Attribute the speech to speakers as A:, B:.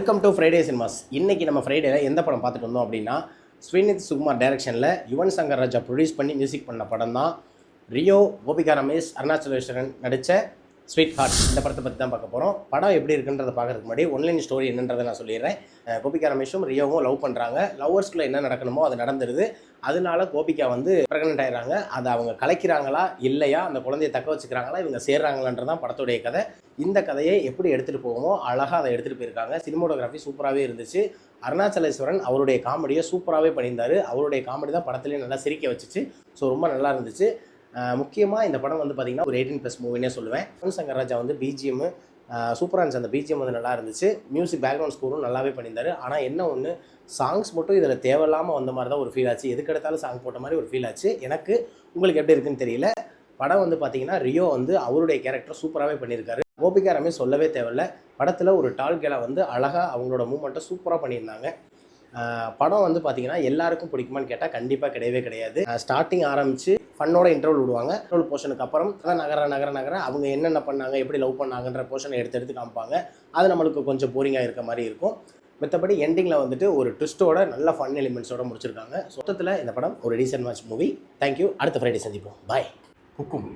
A: Welcome to Friday cinemas. இன்னைக்கு நம்ம ஃப்ரைடேல எந்த படம் பார்த்துட்டு வந்தோம் அப்படின்னா, ஸ்ரீநித் சுகுமார் டைரக்ஷனில் யுவன் சங்கர் ராஜா ப்ரொடியூஸ் பண்ணி மியூசிக் பண்ண படம் தான் ரியோ. கோபிகா ரமேஷ், அருணாச்சலேஸ்வரன் நடித்த ஸ்வீட் ஹார்ட். இந்த படத்தை பற்றி தான் பார்க்க போகிறோம். படம் எப்படி இருக்குன்றதை பார்க்கறதுக்கு முன்னாடி ஒன்லைன் ஸ்டோரி என்னன்றதை நான் சொல்லிடுறேன். கோபிகா ரமேஷும் ரியோவும் லவ் பண்ணுறாங்க. லவ்வர்ஸ்குள்ளே என்ன நடக்கணுமோ அது நடந்துருது. அதனால கோபிகா வந்து ப்ரெக்னென்ட் ஆயிடுறாங்க. அதை அவங்க கலைக்கிறாங்களா இல்லையா, அந்த குழந்தையை தக்க வச்சுக்கிறாங்களா, இவங்க சேர்றாங்களான்றதான் படத்துடைய கதை. இந்த கதையை எப்படி எடுத்துகிட்டு போவோமோ அழகாக அதை எடுத்துகிட்டு போயிருக்காங்க. சினிமோட்டோகிராஃபி சூப்பராகவே இருந்துச்சு. அருணாச்சலேஸ்வரன் அவருடைய காமெடியை சூப்பராகவே பண்ணியிருந்தார். அவருடைய காமெடி தான் படத்துலேயே நல்லா சிரிக்க வச்சுச்சு. ஸோ ரொம்ப நல்லா இருந்துச்சு. முக்கியமாக இந்த படம் வந்து பார்த்திங்கன்னா ஒரு 18+ மூவினே சொல்லுவேன். யுவன் சங்கர் ராஜா வந்து பிஜிஎம்மு சூப்பராக இருந்துச்சு. அந்த பிஜிஎம் வந்து நல்லா இருந்துச்சு. மியூசிக் பேக்ரவுண்ட் ஸ்கோரும் நல்லாவே பண்ணியிருந்தார். ஆனால் என்ன ஒன்று, சாங்ஸ் மட்டும் இதில் தேவையில்லாமல் வந்த மாதிரி தான் ஒரு ஃபீல் ஆச்சு. எதுக்கு எடுத்தாலும் சாங் போட்ட மாதிரி ஒரு ஃபீல் ஆச்சு எனக்கு. உங்களுக்கு எப்படி இருக்குன்னு தெரியல. படம் வந்து பார்த்திங்கன்னா ரியோ வந்து அவருடைய கேரக்டர் சூப்பராகவே பண்ணியிருக்காரு. கோபிகா ரமேஷ் சொல்லவே தேவையில்லை. படத்தில் ஒரு டால் கேலை வந்து அழகாக அவங்களோட மூமெண்ட்டை சூப்பராக பண்ணியிருந்தாங்க. படம் வந்து பார்த்திங்கன்னா எல்லாருக்கும் பிடிக்குமான்னு கேட்டால் கண்டிப்பாக கிடையவே கிடையாது. ஸ்டார்டிங் ஆரம்பித்து ஃபன்னோட இன்டர்வல் விடுவாங்க. இன்டர்வல் போர்ஷனுக்கு அப்புறம் நகர அவங்க என்னென்ன பண்ணாங்க, எப்படி லவ் பண்ணாங்கன்ற போர்ஷனை எடுத்து காமிப்பாங்க. அது நம்மளுக்கு கொஞ்சம் போரிங்காக இருக்க மாதிரி இருக்கும். மற்றபடி எண்டிங்கில் வந்துட்டு ஒரு ட்விஸ்ட்டோட நல்ல ஃபன் எலிமெண்ட்ஸோட முடிச்சிருக்காங்க. மொத்தத்தில் இந்த படம் ஒரு டீசன்ட் வாட்ச் மூவி. தேங்க்யூ. அடுத்த ஃப்ரைடே சந்திப்போம். பாய். ஹுக்கும்.